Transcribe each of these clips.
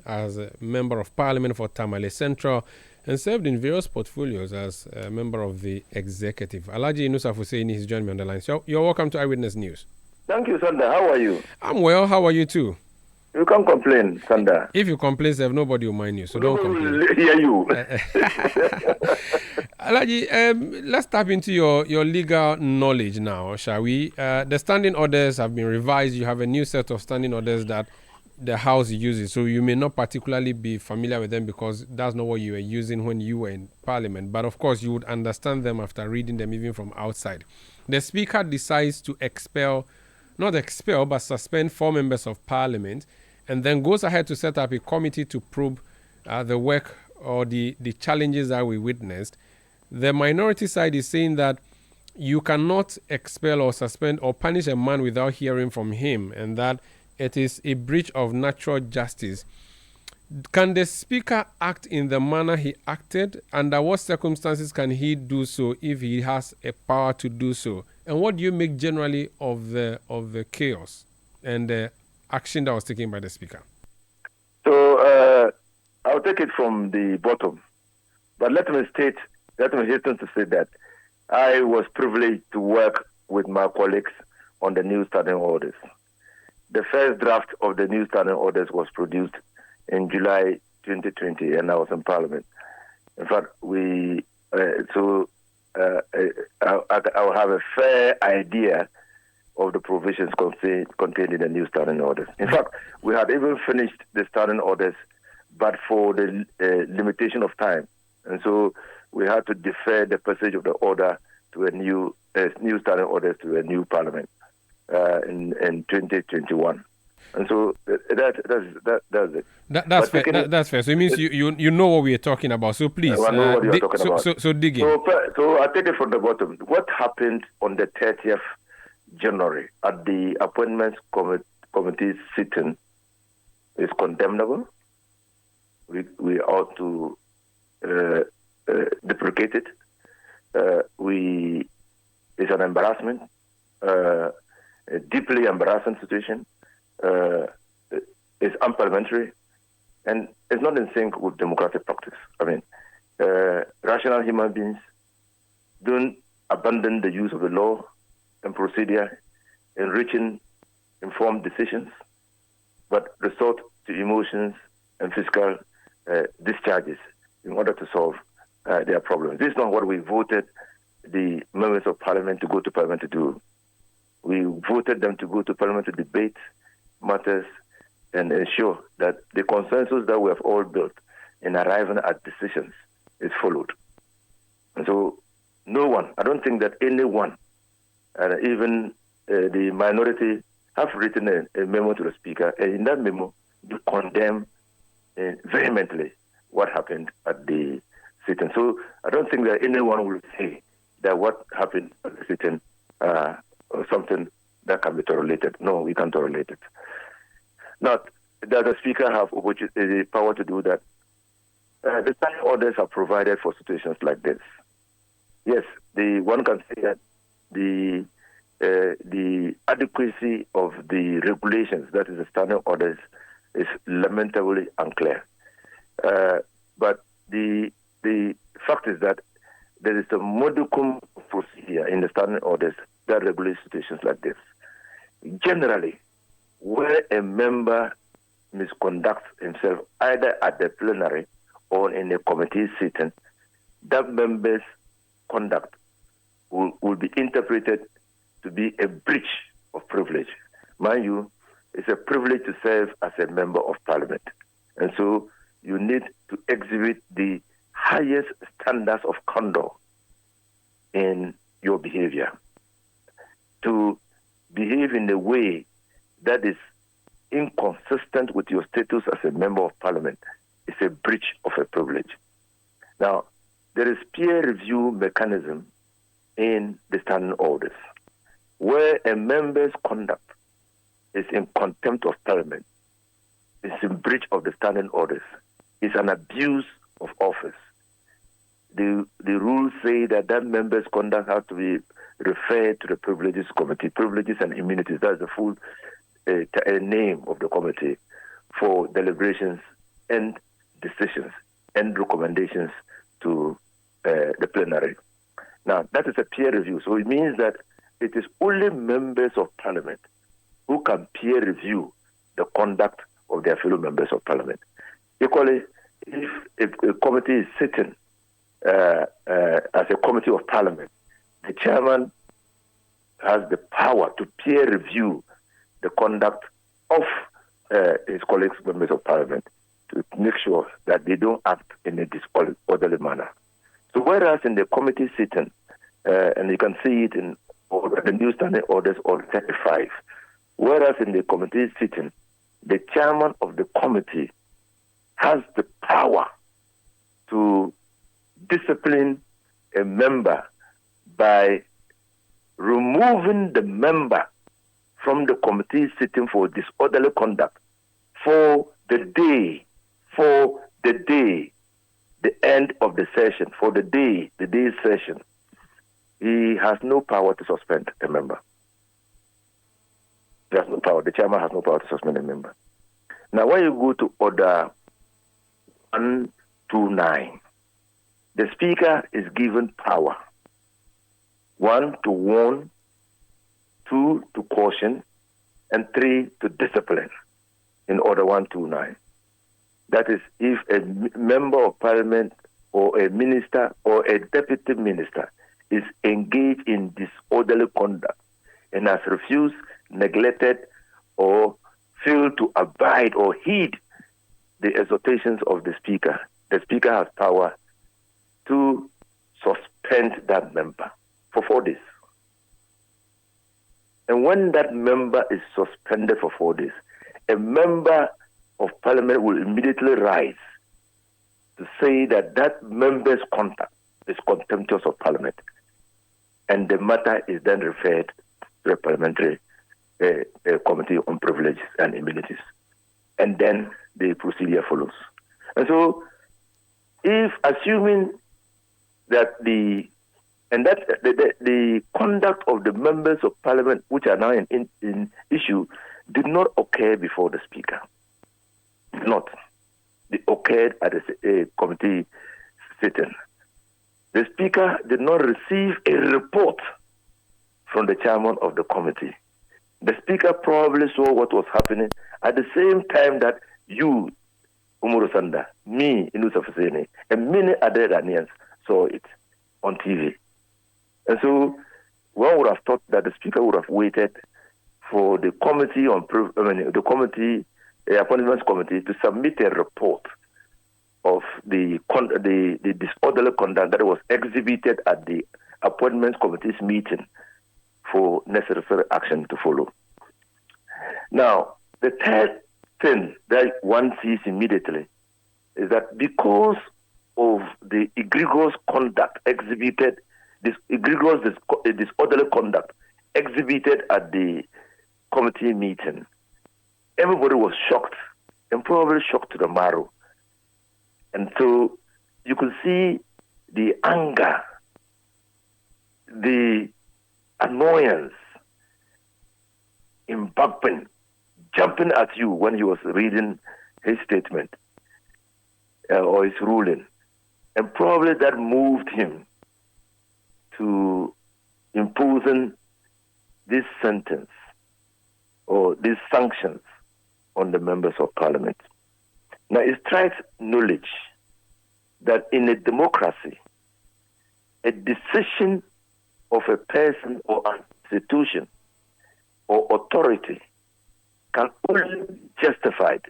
as a member of parliament for Tamale Central and served in various portfolios as a member of the executive. Alhaji Inusah Fuseini has joined me on the line. So you're welcome to Eyewitness News. Thank you, Sanda. How are you? I'm well. How are you too? You can't complain, Sanda. If you complain, Sir, nobody will mind you, so don't complain. Nobody will hear you. Alhaji, let's tap into your legal knowledge now, shall we? The standing orders have been revised. You have a new set of standing orders that the House uses, so you may not particularly be familiar with them because that's not what you were using when you were in Parliament. But of course, you would understand them after reading them even from outside. The Speaker decides to not expel, but suspend 4 members of Parliament, and then goes ahead to set up a committee to probe the work or the challenges that we witnessed. The minority side is saying that you cannot expel or suspend or punish a man without hearing from him, and that it is a breach of natural justice. Can the Speaker act in the manner he acted? Under what circumstances can he do so if he has a power to do so? And what do you make generally of the chaos and the action that was taken by the Speaker? So I'll take it from the bottom. But let me hasten to say that I was privileged to work with my colleagues on the new standing orders. The first draft of the new standing orders was produced in July 2020, and I was in Parliament. In fact, I'll have a fair idea of the provisions contained in the new standing orders. In fact, we had even finished the standing orders, but for the limitation of time. And so we had to defer the passage of the order to a new standing orders to a new Parliament in 2021. And so that's it. That's fair. That's fair. So it means you know what we are talking about. So please, I know what you're talking about. So dig in. So I take it from the bottom. What happened on the 30th January at the Appointments Committee sitting is condemnable. We ought to deprecate it. It's an embarrassment, a deeply embarrassing situation. It's unparliamentary, and it's not in sync with democratic practice. I mean, rational human beings don't abandon the use of the law and procedure in reaching informed decisions, but resort to emotions and physical discharges in order to solve their problems. This is not what we voted the members of Parliament to go to Parliament to do. We voted them to go to Parliament to debate matters and ensure that the consensus that we have all built in arriving at decisions is followed. And so I don't think that anyone, even the minority, have written a memo to the Speaker, and in that memo, you condemn vehemently what happened at the sitting. So I don't think that anyone will say that what happened at the sitting or something that can be tolerated. No, we can't tolerate it. Not that the Speaker have the power to do that. The standing orders are provided for situations like this. Yes, one can say that the adequacy of the regulations, that is the standing orders, is lamentably unclear. But the fact is that there is a modicum procedure in the standing orders that regulates situations like this. Generally, where a member misconducts himself either at the plenary or in a committee sitting, that member's conduct will be interpreted to be a breach of privilege. Mind you, it's a privilege to serve as a member of Parliament. And so you need to exhibit the highest standards of conduct in your behavior. To behave in a way that is inconsistent with your status as a member of Parliament is a breach of a privilege. Now, there is peer review mechanism in the standing orders where a member's conduct is in contempt of Parliament, is in breach of the standing orders, is an abuse of office. The rules say that member's conduct has to be referred to the Privileges Committee, Privileges and Immunities. That's the full name of the committee for deliberations end decisions and recommendations to the plenary. Now, that is a peer review. So it means that it is only members of parliament who can peer review the conduct of their fellow members of parliament. Equally, if a committee is sitting as a committee of parliament, the chairman has the power to peer review the conduct of his colleagues, members of parliament, to make sure that they don't act in a disorderly manner. So whereas in the committee sitting, and you can see it in the new standing orders on 35, whereas in the committee sitting, the chairman of the committee has the power to discipline a member by removing the member from the committee sitting for disorderly conduct for the day, the end of the session, for the day's session. He has no power to suspend a member. He has no power. The chairman has no power to suspend a member. Now, when you go to order 129, the speaker is given power. 1, to warn, 2, to caution, and 3, to discipline in order 129. That is, if a member of parliament or a minister or a deputy minister is engaged in disorderly conduct and has refused, neglected, or failed to abide or heed the exhortations of the speaker has power to suspend that member for 4 days. And when that member is suspended for 4 days, a member of parliament will immediately rise to say that that member's conduct is contemptuous of parliament. And the matter is then referred to a parliamentary committee on privileges and immunities. And then the procedure follows. And so, if assuming that the conduct of the members of parliament, which are now in issue, did not occur before the speaker. Did not. They occurred at a committee sitting. The speaker did not receive a report from the chairman of the committee. The speaker probably saw what was happening at the same time that you, Umuru Sanda, me, Inusah Fuseini, and many other Ghanaians saw it on TV. And so one would have thought that the speaker would have waited for the committee appointments committee to submit a report of the disorderly conduct that was exhibited at the appointments committee's meeting for necessary action to follow. Now, the third thing that one sees immediately is that because of the egregious conduct exhibited, this egregious disorderly conduct exhibited at the committee meeting, everybody was shocked, and probably shocked to the marrow. And so you could see the anger, the annoyance in Bakpen jumping at you when he was reading his statement or his ruling. And probably that moved him to imposing this sentence or these sanctions on the members of parliament. Now, it strikes knowledge that in a democracy, a decision of a person or an institution or authority can only be justified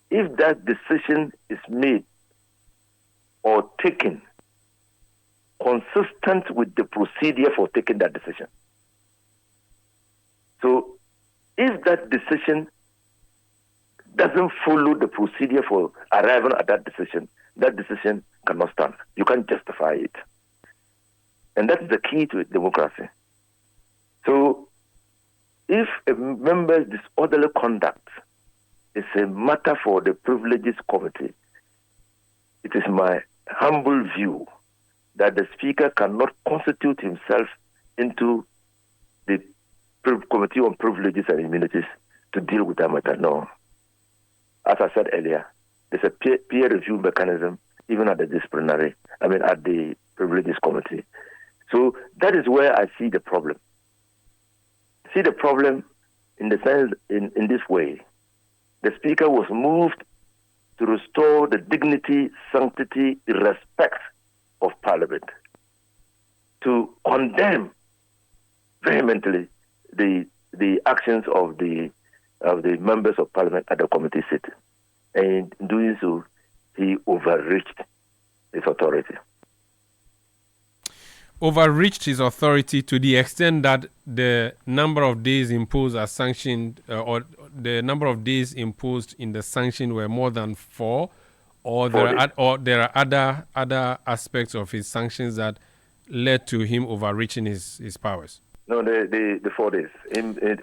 if that decision is made or taken consistent with the procedure for taking that decision. So, if that decision doesn't follow the procedure for arriving at that decision cannot stand. You can't justify it. And that's the key to democracy. So, if a member's disorderly conduct is a matter for the privileges committee, it is my humble view that the speaker cannot constitute himself into the committee on privileges and immunities to deal with that matter. No. As I said earlier, there's a peer review mechanism even at the disciplinary, at the privileges committee. So that is where I see the problem. See the problem in the sense, in this way. The Speaker was moved to restore the dignity, sanctity, respect of Parliament, to condemn vehemently the actions of the members of Parliament at the committee sitting. And in doing so, he overreached his authority. Overreached his authority to the extent that the number of days imposed as sanctioned, or the number of days imposed in the sanction were more than 4, or there are other aspects of his sanctions that led to him overreaching his powers. No, the 4 days.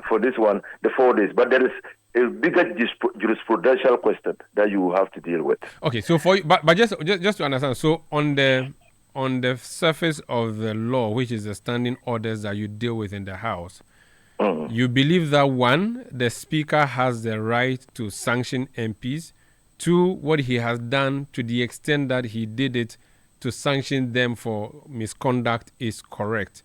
For this one, the 4 days. But there is a bigger jurisprudential question that you have to deal with. Okay, so but just to understand, so on the surface of the law, which is the standing orders that you deal with in the House, you believe that 1, the Speaker has the right to sanction MPs. 2, what he has done to the extent that he did it to sanction them for misconduct is correct.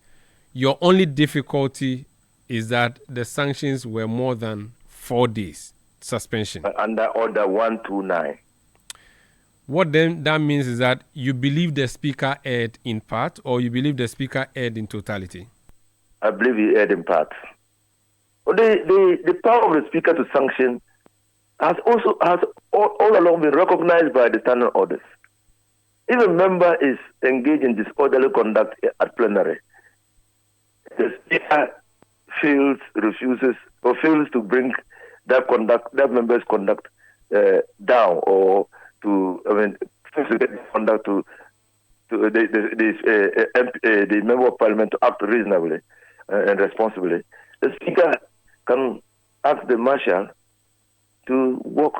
Your only difficulty is that the sanctions were more than 4 days suspension. Under Order 129. What then that means is that you believe the Speaker erred in part, or you believe the Speaker erred in totality? I believe he erred in part. The power of the Speaker to sanction has all along been recognized by the standing orders. If a member is engaged in disorderly conduct at plenary, the Speaker refuses or fails to bring that member's conduct down, or fails to get the conduct to the member of Parliament to act reasonably and responsibly. The Speaker can ask the Marshal to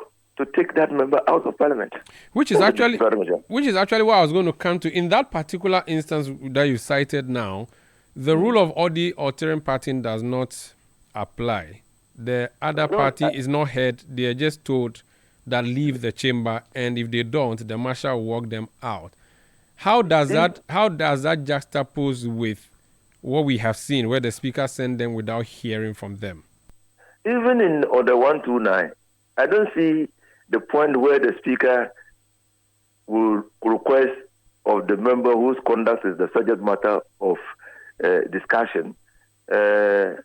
take that member out of Parliament. Which is actually what I was going to come to. In that particular instance that you cited now, the rule of odi alteram partem does not apply. The other party is not heard. They are just told that leave the chamber, and if they don't, the Marshal will walk them out. How does that juxtapose with what we have seen, where the Speaker sent them without hearing from them? Even in Order 129, I don't see the point where the Speaker will request of the member whose conduct is the subject matter of discussion, will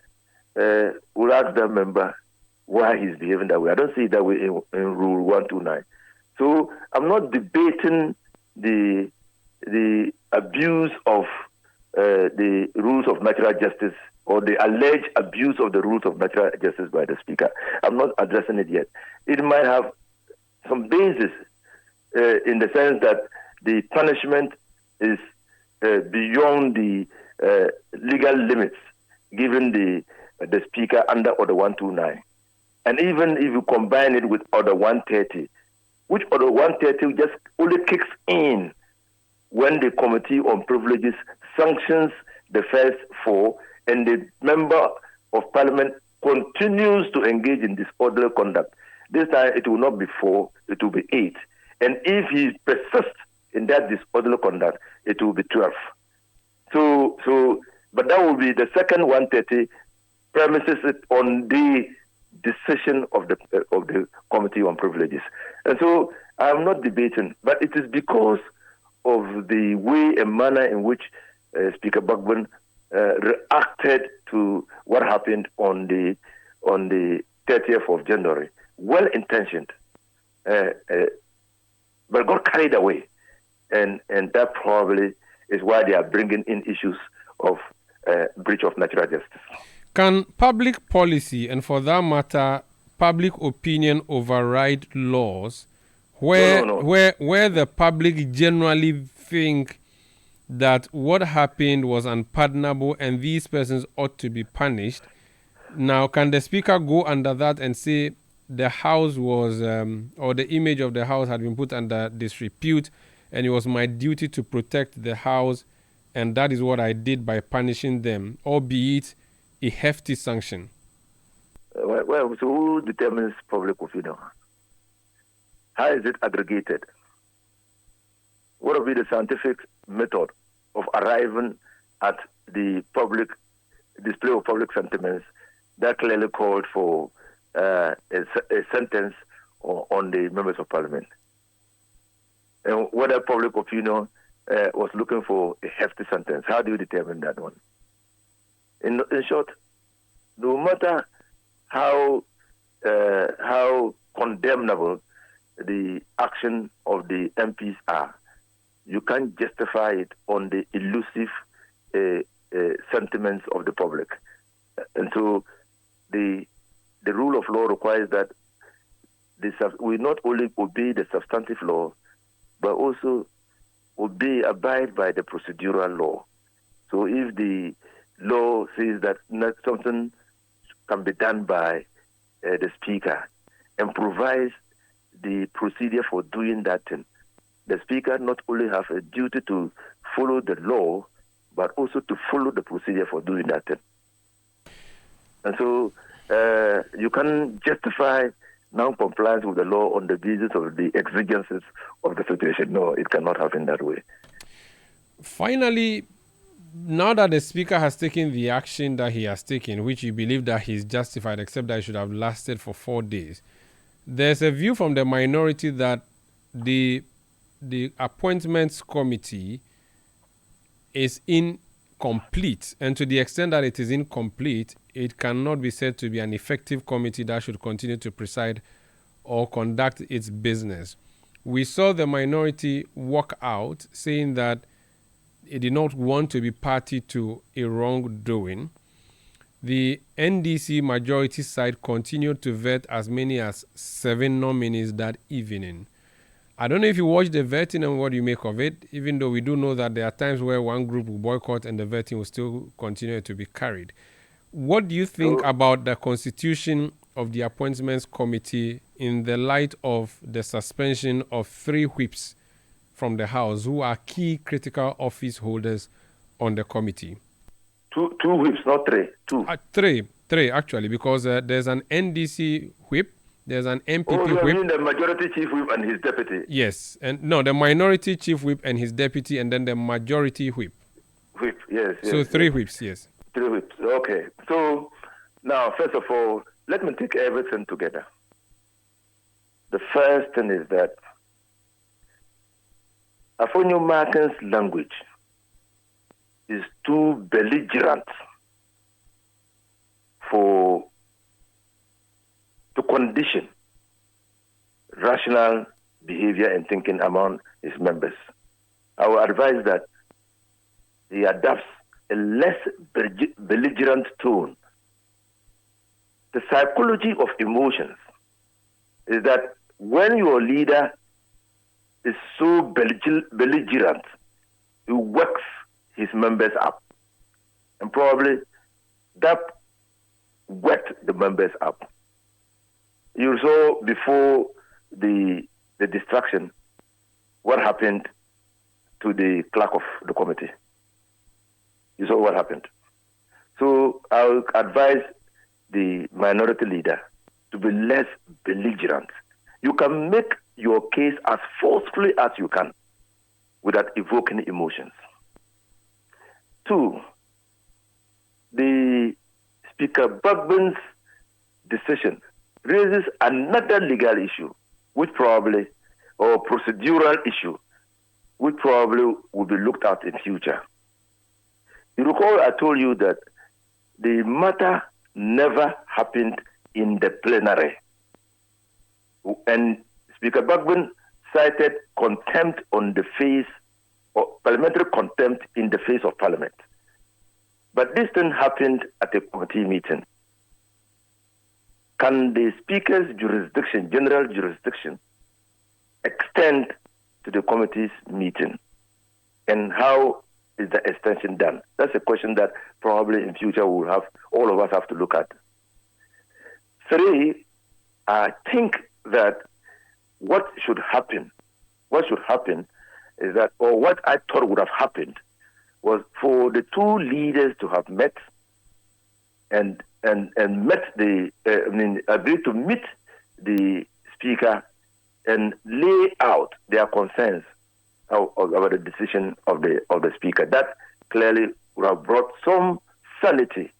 ask that member why he's behaving that way. I don't see it that way in Rule 129. So I'm not debating the abuse of the rules of natural justice, or the alleged abuse of the rules of natural justice by the Speaker. I'm not addressing it yet. It might have some basis in the sense that the punishment is beyond the legal limits given the Speaker under Order 129. And even if you combine it with Order 130, which Order 130 just only kicks in when the Committee on Privileges sanctions the first 4, and the member of Parliament continues to engage in disorderly conduct. This time it will not be 4, it will be 8. And if he persists in that disorderly conduct, it will be 12. But that will be the second 130 premises it on the decision of the Committee on Privileges. And so I'm not debating, but it is because of the way and manner in which Speaker Bagbin reacted to what happened on the 30th of January. Well-intentioned, but got carried away. And that probably is why they are bringing in issues of breach of natural justice. Can public policy, and for that matter, public opinion, override laws where the public generally think that what happened was unpardonable and these persons ought to be punished? Now, can the Speaker go under that and say the House was, or the image of the House had been put under disrepute, and it was my duty to protect the House, and that is what I did by punishing them, albeit a hefty sanction? Well, so who determines public opinion? How is it aggregated? What will be the scientific method of arriving at the public display of public sentiments that clearly called for a sentence on the members of parliament? And whether public opinion was looking for a hefty sentence. How do you determine that one? In short, no matter how condemnable the action of the MPs are, you can't justify it on the elusive sentiments of the public. And so the rule of law requires that we not only obey the substantive law, but also abide by the procedural law. So if the law says that not something can be done by the speaker and provides the procedure for doing that thing, the speaker not only has a duty to follow the law, but also to follow the procedure for doing that thing. And so you can justify non-compliance with the law on the basis of the exigencies of the situation. No, it cannot happen that way. Finally, now that the speaker has taken the action that he has taken, which you believe that he's justified, except that it should have lasted for 4 days, there's a view from the minority that the appointments committee is incomplete, and to the extent that it is incomplete, it cannot be said to be an effective committee that should continue to preside or conduct its business. We saw the minority walk out saying that it did not want to be party to a wrongdoing. The NDC majority side continued to vet as many as 7 nominees that evening. I don't know if you watched the vetting and what you make of it, even though we do know that there are times where one group will boycott and the vetting will still continue to be carried. What do you think about the constitution of the appointments committee in the light of the suspension of 3 whips from the House who are key critical office holders on the committee? Two whips, not 3. 2. 3 actually, because there's an NDC whip, there's an MPP you whip. mean the majority chief whip and his deputy? Yes, and no, the minority chief whip and his deputy, and then the majority whip. Whip, yes. So 3 whips, yes. 3 whips, okay. So now, first of all, let me take everything together. The first thing is that Afonyo Markin's language is too belligerent to condition rational behavior and thinking among his members. I would advise that he adopts a less belligerent tone. The psychology of emotions is that when your leader is so belligerent, he works his members up. And probably that worked the members up. You saw before the distraction what happened to the clerk of the committee. You saw what happened. So I would advise the minority leader to be less belligerent. You can make your case as forcefully as you can without evoking emotions. 2, the Speaker Bagban's decision raises another legal issue, or procedural issue, which probably will be looked at in future. You recall I told you that the matter never happened in the plenary. And Speaker Bagban cited contempt on the face, or parliamentary contempt in the face of Parliament. But this thing happened at a committee meeting. Can the Speaker's jurisdiction, general jurisdiction, extend to the committee's meeting? And how is the extension done? That's a question that probably in future all of us have to look at. 3, I think that what should happen is that, or what I thought would have happened, was for the 2 leaders to have met and agreed to meet the Speaker and lay out their concerns about the decision of the speaker. That clearly would have brought some sanity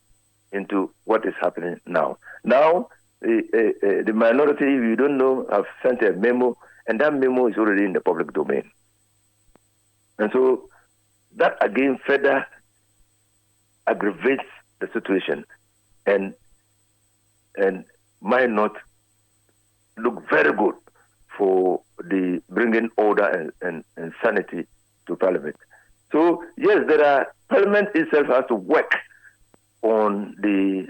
into what is happening now. Now, the minority, if you don't know, have sent a memo, and that memo is already in the public domain. And so that again further aggravates the situation and might not look very good for the bringing order and sanity to Parliament. So yes, Parliament itself has to work on the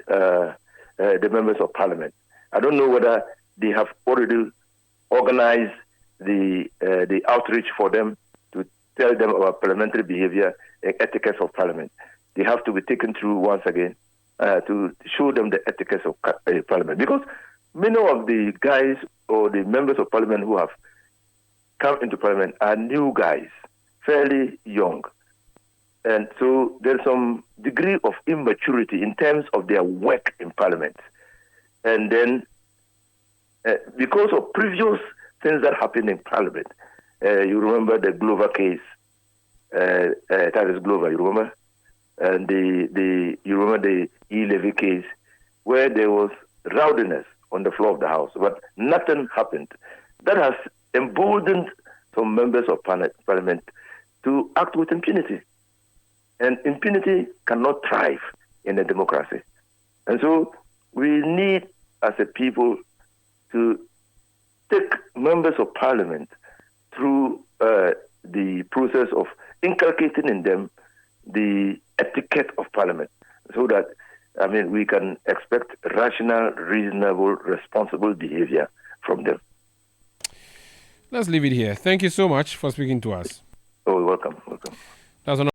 members of Parliament. I don't know whether they have already organized the outreach for them to tell them about parliamentary behavior and etiquette of Parliament. They have to be taken through once again to show them the etiquette of Parliament, because many of the guys or the members of Parliament who have come into Parliament are new guys, fairly young. And so there's some degree of immaturity in terms of their work in Parliament. And then because of previous things that happened in Parliament, you remember the Glover case, Titus Glover, you remember? And you remember the E-Levy case, where there was rowdiness on the floor of the House, but nothing happened. That has emboldened some members of Parliament to act with impunity. And impunity cannot thrive in a democracy. And so we need, as a people, to take members of Parliament through the process of inculcating in them the etiquette of Parliament, so that, we can expect rational, reasonable, responsible behavior from them. Let's leave it here. Thank you so much for speaking to us. Oh, welcome. That's